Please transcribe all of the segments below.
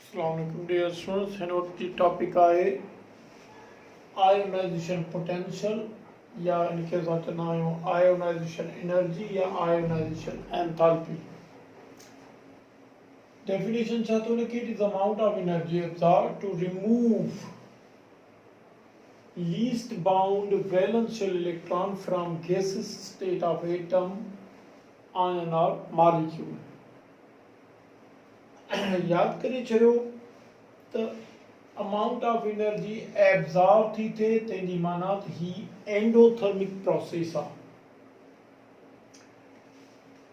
Assalamualaikum dear students, हिन वक्त जी टॉपिक आहे आयोनाइजेशन पोटेंशियल या इनके असां चवंदा आहियूं आयोनाइजेशन एनर्जी या आयोनाइजेशन एंथैल्पी। डेफिनेशन छा थो लिखे, it is amount of energy absorbed to remove least bound valence shell electron from gaseous state of atom, ion or molecule। याद करे छॾियो त अमाउंट ऑफ एनर्जी एब्जॉर्ब थी थिए तंहिंजी माना ही एंडोथर्मिक प्रोसेस आहे।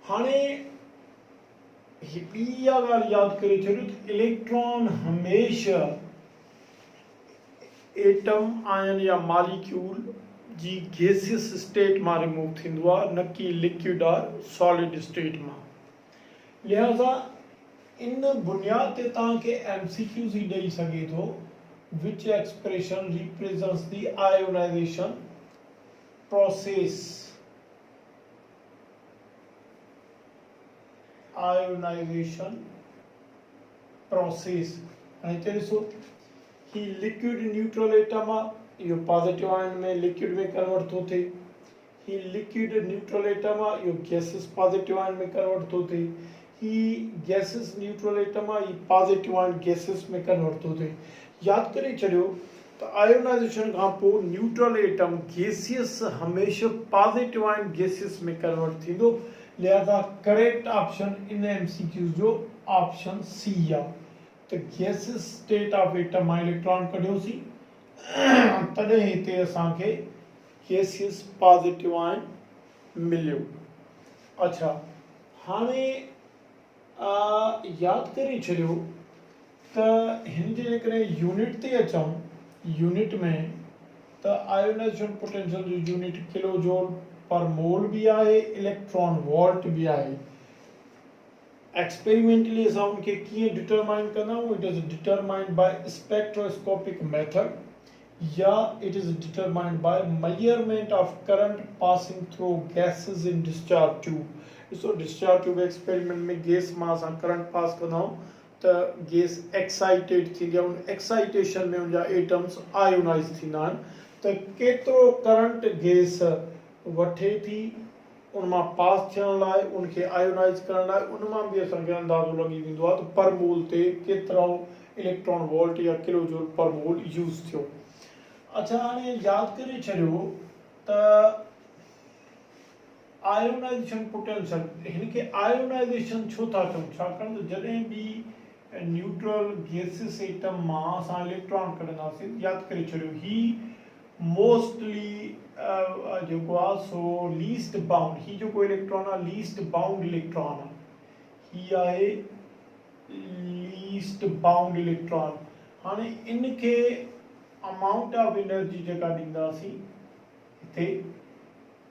हाणे ॿी इहा ॻाल्हि यादि करे छॾियो त इलेक्ट्रॉन हमेशह एटम आयन या मॉलिक्यूल जी गैसियस स्टेट मां रिमूव थींदो आहे, न कि लिक्विड और सॉलिड स्टेट मां। लिहाज़ा इन बुनियाद ते तव्हांखे MCQs ही ॾेई सघे थो, which expression represents the ionization process. Ionization process हाणे हिते ॾिसो, ही लिक्विड न्यूट्रल एटम आहे, इहो पॉजिटिव आयन में लिक्विड में कन्वर्ट थो थिए। ही लिक्विड न्यूट्रल एटम आहे, इहो गैसियस पॉजिटिव आयन में कन्वर्ट थो थिए। ही गैसियस न्यूट्रल एटम आहे, ही पॉजिटिव आयन गैसियस में कन्वर्ट थो थिए। यादि करे छॾियो त आयोनाइजेशन खां पोइ न्यूट्रल एटम गैसियस हमेशह पॉजिटिव आयन गैसियस में कन्वर्ट थींदो। लिहाज़ा करेक्ट ऑप्शन इन MCQ जो ऑप्शन C आहे। त गैसियस स्टेट ऑफ एटम मां इलेक्ट्रॉन कढियोसीं तॾहिं हिते असांखे गैसियस पॉजिटिव आयन मिलियो। अच्छा, हाणे यादि करे छॾियो त हिन जे जेकॾहिं यूनिट ते अचूं, यूनिट में त आयोनाइजेशन पोटेंशियल जो यूनिट किलो जूल पर मोल भी आहे, इलेक्ट्रॉन वोल्ट भी आहे। एक्सपेरिमेंटली असां उनखे कीअं डिटरमाइन कंदा आहियूं, it is determined by spectroscopic method या it is determined by measurement of current passing through gases in discharge tube. ॾिसो, डिस्चार्ज ट्यूब एक्सपेरिमेंट में गैस मां असां करंट पास कंदा आहियूं त गैस एक्साइटेड थींदी आहे, उन एक्साइटेशन में उनजा एटम्स आयोनाइज थींदा आहिनि। त केतिरो करंट गैस वठे थी उन मां पास थियण लाइ, उनखे आयोनाइज करण लाइ, उन मां बि असांखे अंदाज़ो लॻी वेंदो आहे त पर मोल ते केतिरो इलेक्ट्रॉन वोल्ट या किलो जूल पर मोल यूज़ थियो। अच्छा, हाणे यादि करे छॾियो त आयोनाइजेशन पोटेंशियल, हिनखे आयोनाइजेशन छो था चऊं, छाकाणि त जॾहिं बि न्यूट्रल गैसियस एटम मां असां इलेक्ट्रॉन कढंदासीं, यादि करे छॾियो ही मोस्टली जेको आहे सो लीस्ट बाउंड, ही जेको इलेक्ट्रॉन आहे लीस्ट बाउंड इलेक्ट्रॉन आहे, ही आहे लीस्ट बाउंड इलेक्ट्रॉन। हाणे इनखे अमाउंट ऑफ एनर्जी जेका ॾींदासीं, हिते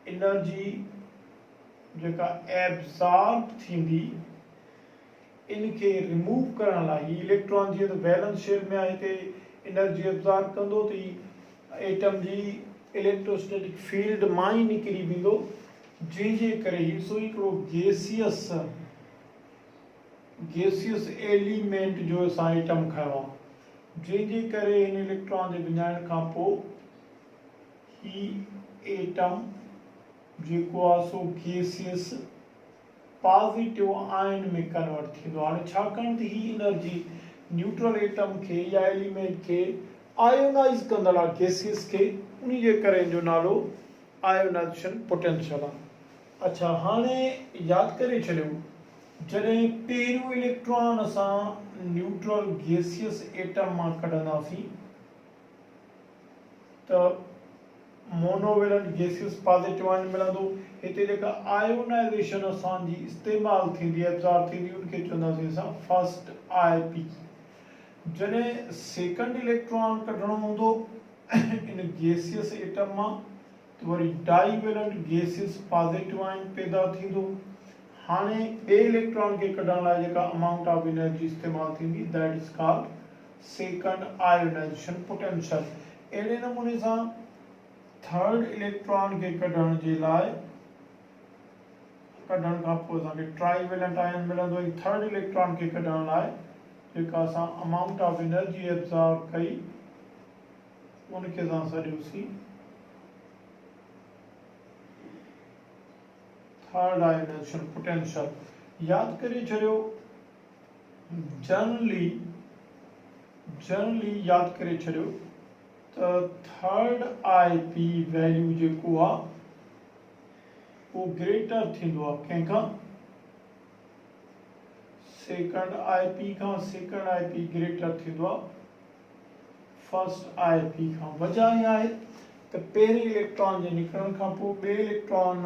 एनर्जी जेका एब्सॉर्ब थींदी, इनखे रिमूव करण लाइ ही इलेक्ट्रॉन जीअं त वैलेंस शेल में आहे, हिते एनर्जी एब्सॉर्ब कंदो त ही एटम जी इलेक्ट्रोस्टैटिक फील्ड मां ई निकिरी वेंदो, जंहिंजे करे ही सो हिकिड़ो गैसियस एलिमेंट जो असां एटम खयो आहे, जंहिंजे करे हिन इलेक्ट्रॉन जे विञाइण खां पोइ ही एटम जेको आहे सो गैसियस पॉजिटिव आयन में कन्वर्ट थींदो। हाणे छाकाणि त ही एनर्जी न्यूट्रल एटम खे या एलिमेंट खे आयोनाइज कंदड़ आहे गैसियस खे, उन जे करे इन जो नालो आयोनाइजेशन पोटेंशियल आहे। अच्छा, हाणे यादि करे छॾियो जॾहिं पहिरियों इलेक्ट्रॉन असां न्यूट्रल गैसियस एटम मां कढंदासीं त मोनोवेलेंट गैसियस पॉजिटिव आयन मिलंदो। हिते जेका आयोनाइजेशन असांजी इस्तेमालु थींदी, एब्सॉर्ब थींदी, उनखे चवंदासीं असां फर्स्ट IP। जॾहिं सेकंड इलेक्ट्रॉन कढणो हूंदो इन गैसियस एटम मां त वरी डाईवेलेंट गैसियस पॉजिटिव आयन पैदा थींदो। हाणे ॿिए इलेक्ट्रॉन खे कढण लाइ जेका अमाउंट ऑफ एनर्जी इस्तेमालु थींदी, that is called second ionization potential. अहिड़े नमूने सां थर्ड इलेक्ट्रॉन खे कढण जे लाइ कढण खां पोइ असांखे ट्राईवेलेंट आयन मिलंदो। थर्ड इलेक्ट्रॉन खे कढण लाइ जेका असां अमाउंट ऑफ एनर्जी एब्जॉर्ब कई उनखे असां सॾियोसीं थर्ड आयोनाइजेशन पोटेंशियल। याद करे छॾियो जनरली याद करे छॾियो त थर्ड आईपी वैल्यू जेको आहे वो ग्रेटर थींदो आहे कंहिंखां सेकंड आईपी खां। सेकंड आईपी ग्रेटर थींदो आहे फर्स्ट आईपी खां। वजह इहा आहे त पहिरें इलेक्ट्रॉन जे निकिरण खां पोइ ॿिए इलेक्ट्रॉन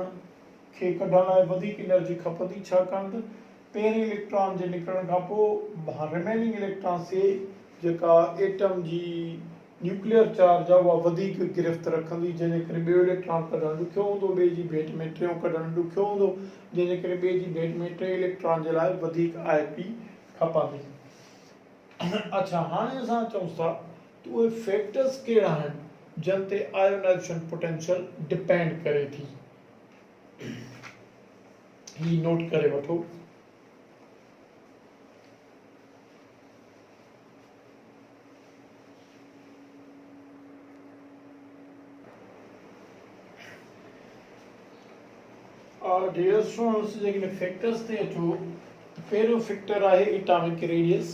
खे कढण लाइ वधीक एनर्जी खपंदी, छाकाणि त पहिरें इलेक्ट्रॉन जे निकिरण खां पोइ रिमेनिंग इलेक्ट्रॉन से जेका एटम जी न्यूक्लियर चार्ज आहे उहा वधीक गिरफ़्त रखंदी, जंहिंजे करे ॿियो इलेक्ट्रॉन कढणु ॾुखियो हूंदो, ॿिए जी भेट में टियों कढणु ॾुखियो हूंदो, जंहिंजे करे ॿिए जी भेट में टे इलेक्ट्रॉन जे लाइ वधीक आईपी खपंदी। अच्छा, हाणे असां चऊं था त उहे फैक्टर्स कहिड़ा आहिनि जिन ते आयोनाइजेशन पोटेंशियल डिपेंड करे थी। ही नोट करे वठो। डियर स्टूडेंट्स, जेकॾहिं फैक्टर्स ते अचो त पहिरियों फैक्टर आहे एटॉमिक रेडियस।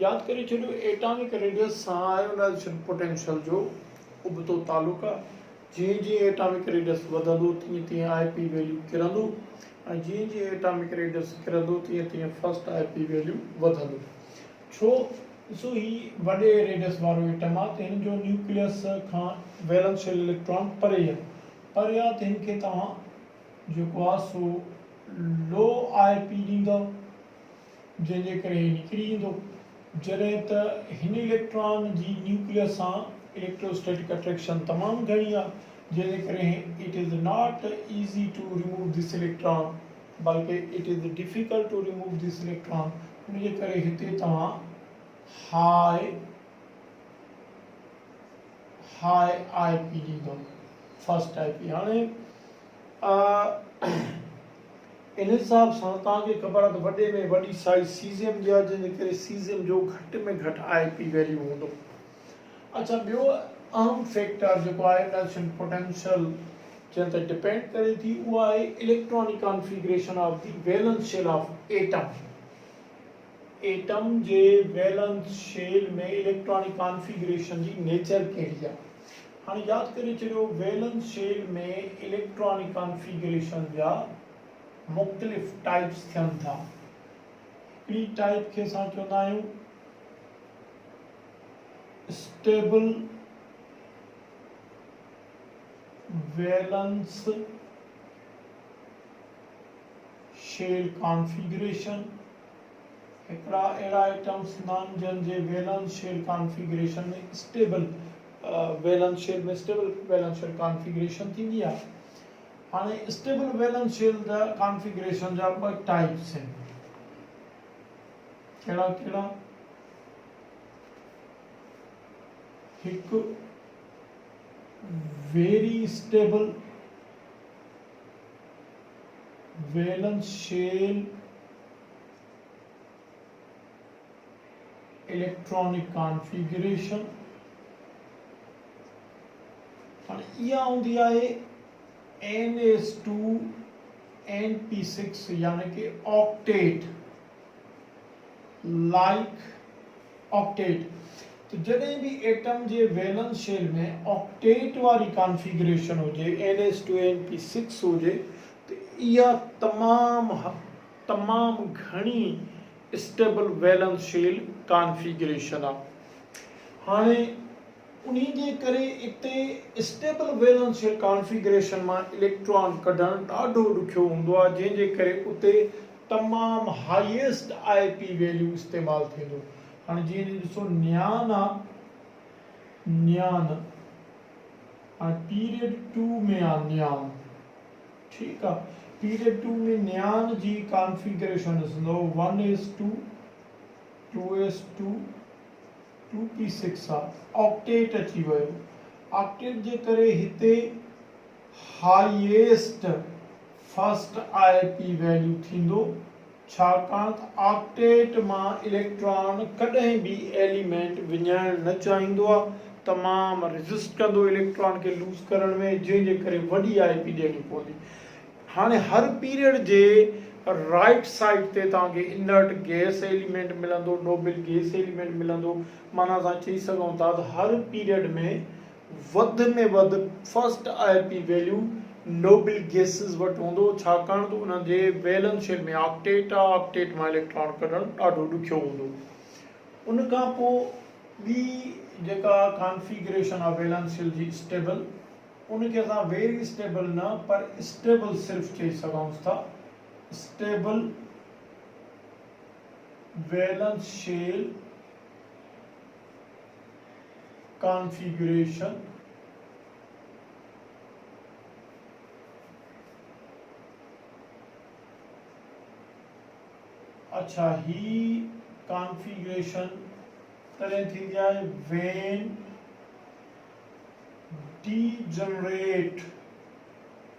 याद करे छॾियो एटॉमिक रेडियस सां आयोनाइजेशन पोटेंशियल जो उबतो तालुक आहे। जीअं जीअं एटॉमिक रेडियस वधंदो तीअं तीअं आईपी वैल्यू किरंदो, ऐं जीअं जीअं एटॉमिक रेडियस किरंदो तीअं तीअं फर्स्ट आईपी वैल्यू वधंदो। छो ॾिसो ही वॾे रेडियस वारो एटम आहे त हिन जो न्यूक्लियस खां वैलेंस शेल इलेक्ट्रॉन परे आहे, परे आहे त हिनखे तव्हां जेको आहे सो लो आईपी ॾींदव, जंहिंजे करे ही निकिरी ईंदो। जॾहिं त हिन इलेक्ट्रॉन जी न्यूक्लियस सां इलेक्ट्रोस्टैटिक अट्रैक्शन तमामु घणी आहे, जंहिंजे करे it is not easy to remove this electron, बल्कि it is difficult to remove this electron. उनजे करे हिते तव्हां हाई आईपी ॾींदव, फर्स्ट आईपी। हाणे इन हिसाब सां तव्हांखे ख़बर आहे त वॾे में वॾी साइज़ सीज़ियम जी आहे, जंहिंजे करे सीज़ियम जो घटि में घटि आईपी वैल्यू हूंदो। अच्छा, ॿियो अहम फैक्टर जेको आयोनाइजेशन पोटेंशियल जिन ते डिपेंड करे थी उहा आहे electronic configuration of the valence shell of atom. Atom जे वैलेंस शेल में इलेक्ट्रॉनिक कॉन्फ़िगरेशन जी नेचर कहिड़ी आहे। हाणे याद करे छॾियो वैलेंस शेल में इलेक्ट्रॉनिक कॉन्फ़िगरेशन जा मुख़्तलिफ़ टाइप्स थियनि था। हिकिड़ी टाइप खे असां चवंदा आहियूं स्टेबल वैलेंस शेल कॉन्फ़िगरेशन। हिकिड़ा अहिड़ा एटम्स आहिनि जिन जे वैलेंस शेल कॉन्फ़िगरेशन में स्टेबल वैलेंस शेल में स्टेबल वैलेंस शेल कॉन्फ़िगरेशन थींदी आहे। हाणे स्टेबल वैलेंस शेल जा कॉन्फ़िगरेशन जा ॿ टाइप्स आहिनि। कहिड़ा कहिड़ा? हिकु very stable valence shell electronic configuration. हाणे इहा हूंदी आहे NS2NP6 यानी कि ऑक्टेट, लाइक ऑक्टेट। तो जॾहिं भी एटम जे वैलेंस शेल में ऑक्टेट वारी कॉन्फ़िगरेशन हुजे, NS2NP6 हुजे, तो इहा तमामु घणी स्टेबल वैलेंस शेल कॉन्फ़िगरेशन आहे। हाणे उन्हीं जे करे इते स्टेबल वैलेंस शेल कॉन्फ़िगरेशन मां इलेक्ट्रॉन कढणु ॾाढो ॾुखियो हूंदो आहे, जंहिंजे करे उते तमामु हाईएस्ट आईपी वैल्यू इस्तेमालु थींदो। हाणे जीअं ॾिसो नियान आहे, नियान हाणे पीरियड 2 में आहे नियान, ठीकु आहे। पीरियड 2 में नियान जी कॉन्फ़िगरेशन ॾिसंदो 1s2 2s2 2p6 आहे, ऑक्टेट अची वियो। ऑक्टेट जे करे हिते हाईएस्ट फर्स्ट आईपी वैल्यू थींदो छाकाणि त ऑक्टेट मां इलेक्ट्रॉन कॾहिं बि एलिमेंट विञाइण न चाहींदो आहे, तमामु रेजिस्ट कंदो इलेक्ट्रॉन खे लूज़ करण में, जंहिंजे करे वॾी IP ॾियणी पवंदी। हाणे हर पीरियड जे राइट साइड ते तव्हांखे इनर्ट गैस एलिमेंट मिलंदो, नोबल गैस एलिमेंट मिलंदो। माना असां चई सघूं था त हर पीरियड में वधि first IP value noble gases वटि हूंदो, छाकाणि त उन्हनि जे वैलेंस शेल में ऑक्टेट आहे, ऑक्टेट मां इलेक्ट्रॉन कढणु ॾाढो ॾुखियो हूंदो। उन खां पोइ ॿी जेका कॉन्फ़िगरेशन आहे वैलेंस शेल जी स्टेबल, उनखे असां वेरी स्टेबल न पर स्टेबल सिर्फ़ चई सघूं था। स्टेबल वैलेंस शेल कॉन्फ़िगरेशन अच्छा ही कॉन्फ़िगरेशन तॾहिं थींदी आहे व्हेन डीजनरेट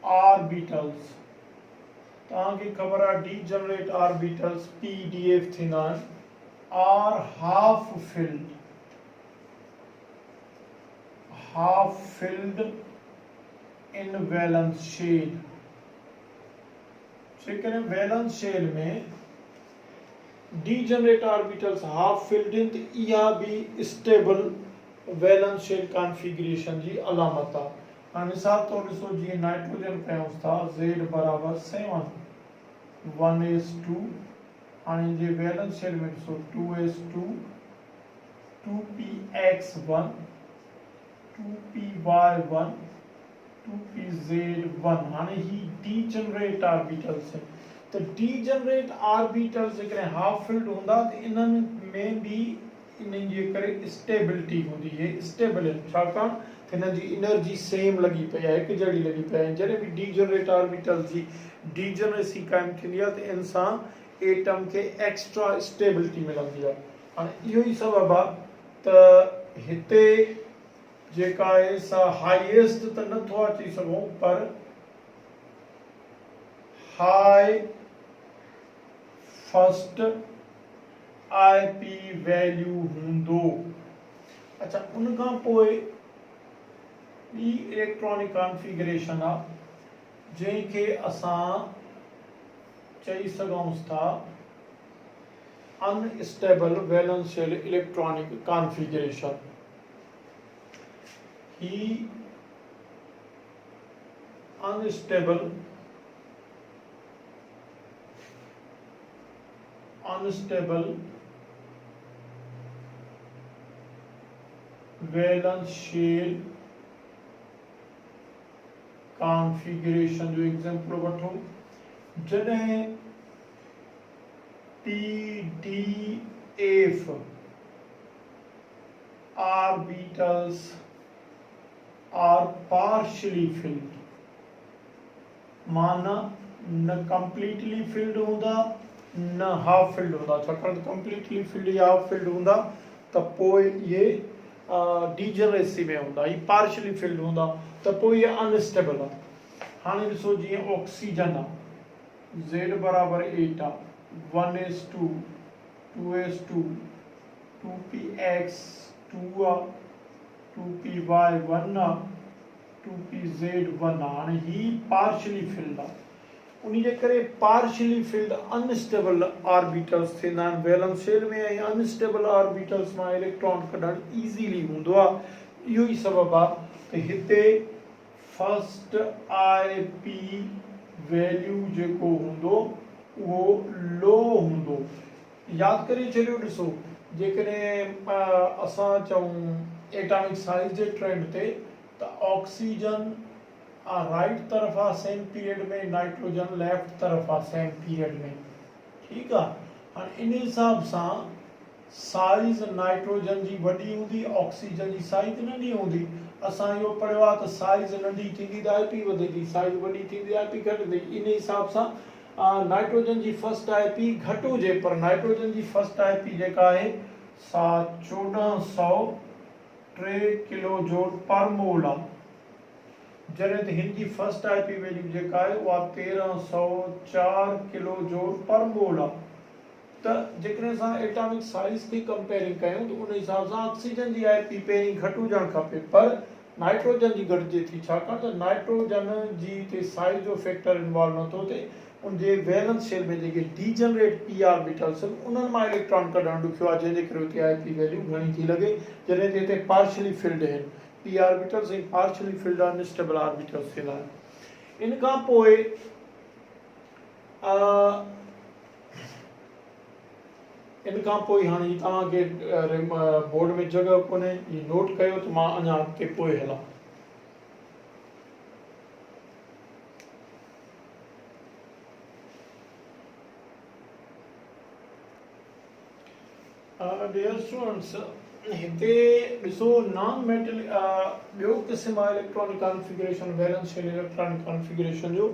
ऑर्बिटल्स, तव्हांखे ख़बर आहे डीजनरेट ऑर्बिटल्स PDF थींदा आहिनि, are half filled in valence shell. जेकॾहिं वैलेंस शेल में डीजनरेट ऑर्बिटल्स हाफ फिल्ड इन, त इहा बि स्टेबल वैलेंस शेल कॉन्फ़िगरेशन जी अलामत आहे। हाणे मिसाल तौर ॾिसो, जीअं नाइट्रोजन कयूं था Z बराबर 7 1s2, हाणे जे वैलेंस शेल में ॾिसो 2s2 2px1 2py1 2pz1। हाणे ही डीजनरेट ऑर्बिटल्स आहिनि, त डीजनरेट ऑर्बिटल्स जेकॾहिं हाफ फिल्ड हूंदा त इन्हनि में बि इन्हनि जे करे स्टेबिलिटी हूंदी, हे स्टेबल आहिनि, छाकाणि त हिन जी एनर्जी सेम लॻी पई आहे, हिकु जहिड़ी लॻी पई आहे। जॾहिं बि डीजनरेट ऑर्बिटल्स जी डीजनरेसी क़ाइमु थींदी आहे त इन सां एटम खे एक्स्ट्रा स्टेबिलिटी मिलंदी आहे। हाणे इहो ई सबबु आहे त हिते जेका आहे सा हाईएस्ट त नथो अची सघूं, पर हाई फर्स्ट IP वैल्यू हूंदो। अच्छा, उन खां पोइ ॿी इलेक्ट्रॉनिक कॉन्फ़िगरेशन आहे जंहिंखे असां चई सघूं था unstable valence shell electronic configuration. ही अनस्टेबल वैलेंस शेल कॉन्फ़िगरेशन जो एग्जांपल वठो। जॾहिं PDF orbitals are partially filled, माना न कंप्लीटली फिल्ड हूंदा न हाफ फिल्ड हूंदा, छाकाणि त कंप्लीटली फिल्ड या हाफ फिल्ड हूंदा त पोइ इहे डीजनरेसी में हूंदा, ही पार्शियली फिल्ड हूंदा त पोइ इहे अनस्टेबल आहे। हाणे ॾिसो, जीअं ऑक्सीजन आहे Z बराबर 8 आहे, 1s2 2s2 2px2 आहे, 2py1 आहे, 2pz1 आहे। हाणे ही पार्शियली फिल्ड आहे, उन जे करे पार्शियली फिल्ड अनस्टेबल ऑर्बिटल्स थींदा आहिनि वैलेंस शेल में, ऐं अनस्टेबल ऑर्बिटल्स मां इलेक्ट्रॉन कढणु ईज़ीली हूंदो आहे। इहो ई सबबु आहे त हिते फर्स्ट IP वैल्यू जेको हूंदो उहो लो हूंदो। यादि करे छॾियो, ॾिसो जेकॾहिं असां चऊं एटॉमिक साइज़ जे ट्रेंड ते त ऑक्सीजन राइट तरफ़ आहे सेम पीरियड में, नाइट्रोजन लेफ्ट तरफ़ आहे सेम पीरियड में, ठीकु आहे। हाणे इन हिसाब सां साइज़ नाइट्रोजन जी वॾी हूंदी, ऑक्सीजन जी साइज़ नंढी हूंदी। असां इहो पढ़ियो आहे त साइज़ नंढी थींदी त IP वधंदी, साइज़ वॾी थींदी IP घटंदी। इन हिसाब सां नाइट्रोजन जी फर्स्ट IP घटि हुजे, पर नाइट्रोजन जी फर्स्ट IP जेका आहे सा 1403 किलो जूल पर मोल आहे, जॾहिं त हिन जी फर्स्ट IP वैल्यू जेका आहे उहा 1304 किलो जूल पर मोल आहे। त जेकॾहिं असां एटॉमिक साइज़ खे कंपेयरिंग कयूं त उन हिसाब सां ऑक्सीजन जी IP पहिरीं घटि हुजणु खपे, पर नाइट्रोजन जी घटिजे थी, छाकाणि त नाइट्रोजन जी हिते साइज़ जो फैक्टर इन्वॉल्व नथो थिए। उनजे वैलेंस शेल में जेके डीजनरेट p ऑर्बिटल्स उन्हनि मां इलेक्ट्रॉन कढणु ॾुखियो आहे, जंहिंजे करे हुते IP वैल्यू घणी थी लॻे, जॾहिं त हिते पार्शली फिल्ड आहिनि p ऑर्बिटल्स ऐं पार्शली फिल्ड अनस्टेबल ऑर्बिटल्स थींदा आहिनि। इन खां पोइ हाणे तव्हांखे बोर्ड में जगह कोन्हे, ही नोट कयो त मां अञा अॻिते पोइ हलां। डियर स्टूडेंट्स, हिते ॾिसो नॉन मेटल ॿियो क़िस्म आहे electronic configuration, valence shell electronic configuration जो,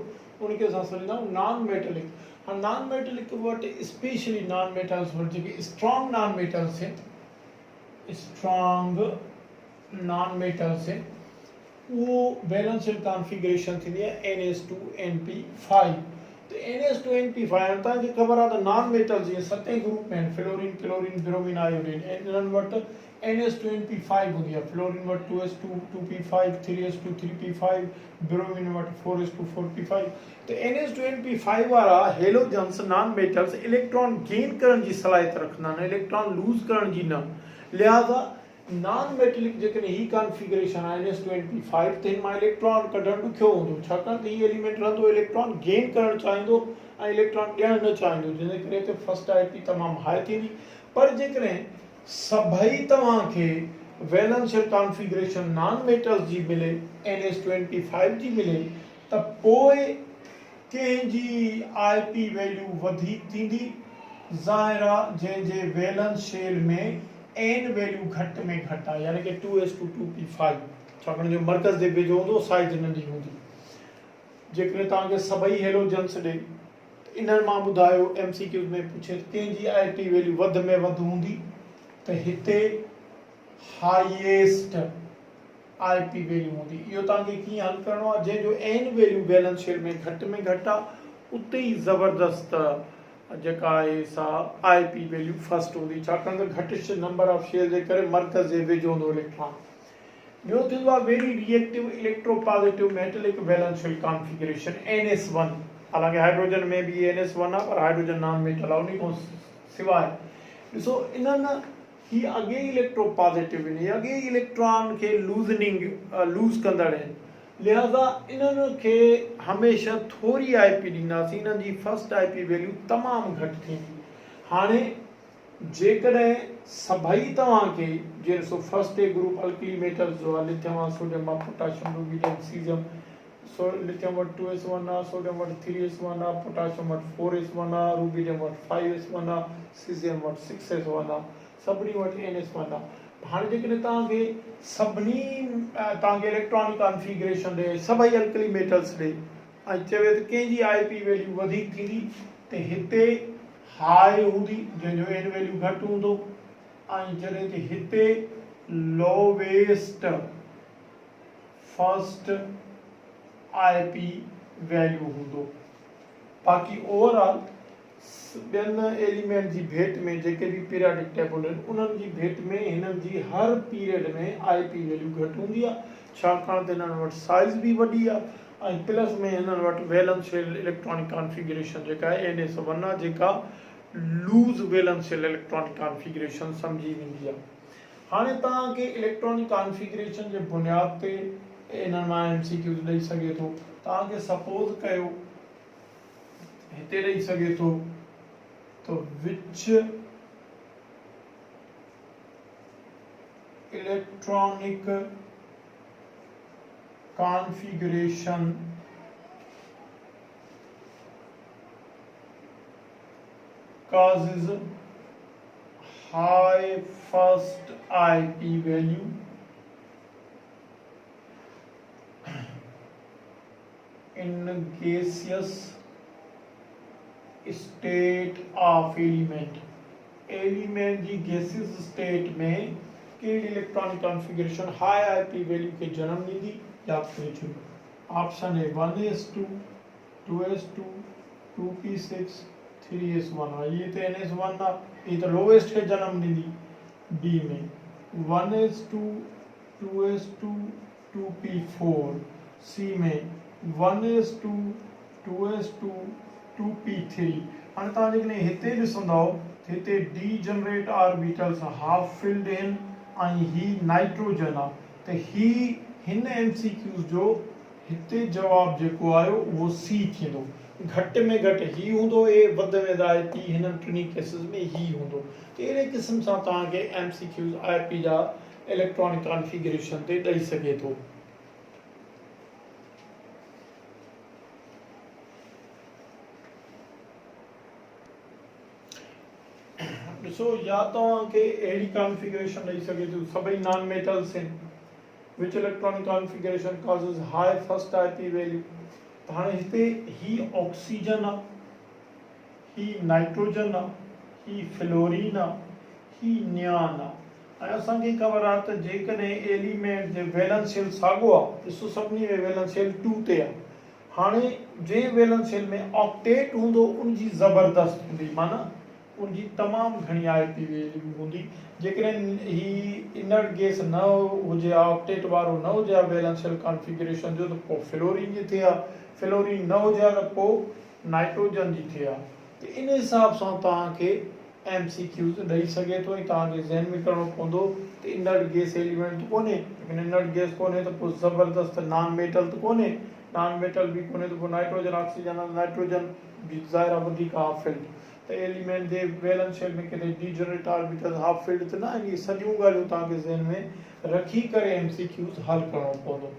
उनखे असां सम्झंदा आहियूं नॉन मेटलिक। हाँ, नॉन मेटलिक वटि स्पेशली नॉन मेटल्स वटि जेके स्ट्रॉन्ग नॉन मेटल्स आहिनि, स्ट्रॉन्ग नॉन मेटल्स आहिनि, उहो वैलेंस शेल कॉन्फ़िगरेशन थींदी आहे NS2NP5। तो NS2NP5 हाणे तव्हांखे ख़बर आहे त नॉन मेटल जीअं 7 ग्रुप में आहिनि, फ्लोरीन, क्लोरीन, ब्रोमीन, आयोडीन, इन्हनि वटि NS2NP5 हूंदी आहे। फ्लोरीन वटि 2s2 2p5, 3s2 3p5, bromine वटि 4s2 4p5। तो NS2NP5 वारा halogens non metals electron gain करण जी सलाहियत रखंदा आहिनि, इलेक्ट्रॉन लूज़ करण जी न। लिहाज़ा नॉन मेटलिक जेकॾहिं ही कॉन्फ़िगरेशन आहे NS2NP5, त हिन मां इलेक्ट्रॉन कढणु ॾुखियो हूंदो, छाकाणि त हीउ एलिमेंट रहंदो इलेक्ट्रॉन गेन करणु चाहींदो ऐं इलेक्ट्रॉन ॾियणु न चाहींदो, जंहिंजे करे हिते फर्स्ट IP तमामु हाई थींदी। पर जेकॾहिं सभई तव्हांखे valence shell configuration non metals जी मिले, NS2NP5 जी मिले, त पोइ कंहिंजी IP वैल्यू वधीक थींदी, ज़ाहिर आहे जंहिंजे वैलेंस शेल में n वैल्यू घटि में घटि आहे, यानी कि 2s2 2p5, छाकाणि जो मर्कज़ जे वेझो हूंदो, साइज़ नंढी हूंदी। जेकॾहिं तव्हांखे सभई हेलोजन्स ॾे, इन्हनि मां ॿुधायो MCQ में पुछे कंहिंजी IP वैल्यू वधि में वधि हूंदी, त हिते हाईएस्ट IP वैल्यू हूंदी। इहो तव्हांखे कीअं हल करणो आहे, जंहिंजो n वैल्यू बैलेंस शेल में घटि आहे, उते ई ज़बरदस्त जेका आहे सा IP वैल्यू फर्स्ट हूंदी, छाकाणि त घटिश नंबर ऑफ शेल जे करे मर्कज़ जे वेझो हूंदो इलेक्ट्रॉन। ॿियो थींदो आहे very reactive electropositive metallic valence shell configuration NS1। हालांकि हाइड्रोजन में भी NS1 आहे, पर हाइड्रोजन नॉन मेटल आहे, उन खां सवाइ ॾिसो इन्हनि ही अॻे इलेक्ट्रोपॉजिटिव आहिनि, अॻे इलेक्ट्रॉन खे लूज़ कंदड़ आहिनि, लिहाज़ा इन्हनि खे हमेशह थोरी IP ॾींदासीं, इन्हनि जी फर्स्ट IP वैल्यू तमामु घटि थींदी। हाणे जेकॾहिं सभई तव्हांखे जीअं ॾिसो first A group alkali metals जो आहे, लिथियम आहे, सोडियम आहे, पोटाशियम, रुबीडियम, सीज़ियम। लिथियम वटि 2s1 आहे, सोडियम वटि 3s1 आहे, पोटाशियम वटि 4s1 आहे, रुबीडियम वटि 5s1 आहे, सीज़ियम वटि 6s1 आहे, सभिनी वटि NS1 आहे। हाणे जेकॾहिं तव्हांखे सभिनी तव्हांखे इलेक्ट्रॉनिक कॉन्फ़िगरेशन ॾे, सभई अल्कली मेटल्स ॾे, ऐं चवे त कंहिंजी IP वैल्यू वधीक थींदी, त हिते हाई हूंदी, जंहिंजो n वैल्यू घटि हूंदो, ऐं जॾहिं त हिते लोवेस्ट फर्स्ट IP वैल्यू हूंदो। बाक़ी ओवरऑल ॿियनि एलिमेंट जी भेट में जेके भी पीरियाडिक टेबल आहिनि, उन्हनि जी भेट में हिननि जी हर पीरियड में IP वैल्यू घटि हूंदी आहे, छाकाणि त हिननि वटि साइज़ भी वॾी आहे, ऐं प्लस में हिननि वटि वैलेंस शेल इलेक्ट्रॉनिक कॉन्फ़िगरेशन जेका आहे NS1 आहे, जेका loose valence shell electronic configuration समझी वेंदी आहे। हाणे तव्हांखे इलेक्ट्रॉनिक कॉन्फ़िगरेशन जे बुनियाद ते इन्हनि मां MCQ ॾेई सघे थो। तव्हांखे सपोज़ कयो हिते ॾेई सघे थो, तो which electronic configuration causes high first IP value in gaseous state of element G gaseous state में कहिड़ी electronic configuration high IP value के जन्म ॾींदी, यादि करे छॾियो। Option A 1s2 2s2 2p6 3s1 ये तो ns1 ना ये तो लोवेस्ट के जन्म दी डी में 1s2 2s2 2p4 सी में 1s2 2s2 2p3 हाणे तव्हां जेकॾहिं हिते ॾिसंदव हिते D generate orbitals half field आहिनि ऐं ही नाइट्रोजन आहे त ही हिन एमसीक्यूज़ जो हिते जवाब जेको आयो उहो सी थींदो घटि में घटि ही हूंदो ए वध में वधायती हिननि टिनी केसिस में ही हूंदो त अहिड़े क़िस्म सां तव्हांखे एमसीक्यूज़ आईपी जा इलेक्ट्रॉनिक कॉन्फ़िगरेशन ते ॾेई सघे थो ॾिसो या तव्हांखे अहिड़ी कॉन्फ़िगरेशन ॾेई सघे थो सभई नॉन मेटल्स आहिनि which electronic configuration causes high first IP value हाणे हिते ही ऑक्सीजन आहे ही नाइट्रोजन आहे ही फ्लोरीन आहे ही नियान आहे ऐं असांखे ख़बर आहे त जेकॾहिं एलिमेंट जे वैलेंशियल साॻियो आहे ॾिसो सभिनी में वैलेंशियल 2 ते आहे हाणे जे वैलेंशियल में ऑक्टेट हूंदो उनजी ज़बरदस्त हूंदी माना उनजी तमामु घणी आईपी वैल्यू हूंदी जेकॾहिं ही इनर्ट गैस न हुजे ऑक्टेट वारो न हुजे हा वैलेंशियल कॉन्फ़िगरेशन जो त पोइ फ्लोरीन जी थिए हा फ्लोरीन न हुजे हा त पोइ नाइट्रोजन जी थिए हा त इन हिसाब सां तव्हांखे एमसीक्यूज़ ॾेई सघे थो ऐं तव्हांखे ज़हन में करिणो पवंदो त इनर्ट गैस एलिमेंट त कोन्हे लेकिन इनर्ट गैस कोन्हे त पोइ ज़बरदस्त नॉन मेटल त कोन्हे नॉन मेटल बि कोन्हे त पोइ नाइट्रोजन ऑक्सीजन नाइट्रोजन बि ज़ाहिर आहे वधीक हाफ फिल्ड त एलिमेंट जे वैलेंशियल में किथे डीजनरेट ऑर्बिटल हाफ फिल्ड त न आहिनि इहे सॼियूं ॻाल्हियूं तव्हांखे ज़हन में रखी करे एमसीक्यूज़ हल करिणो पवंदो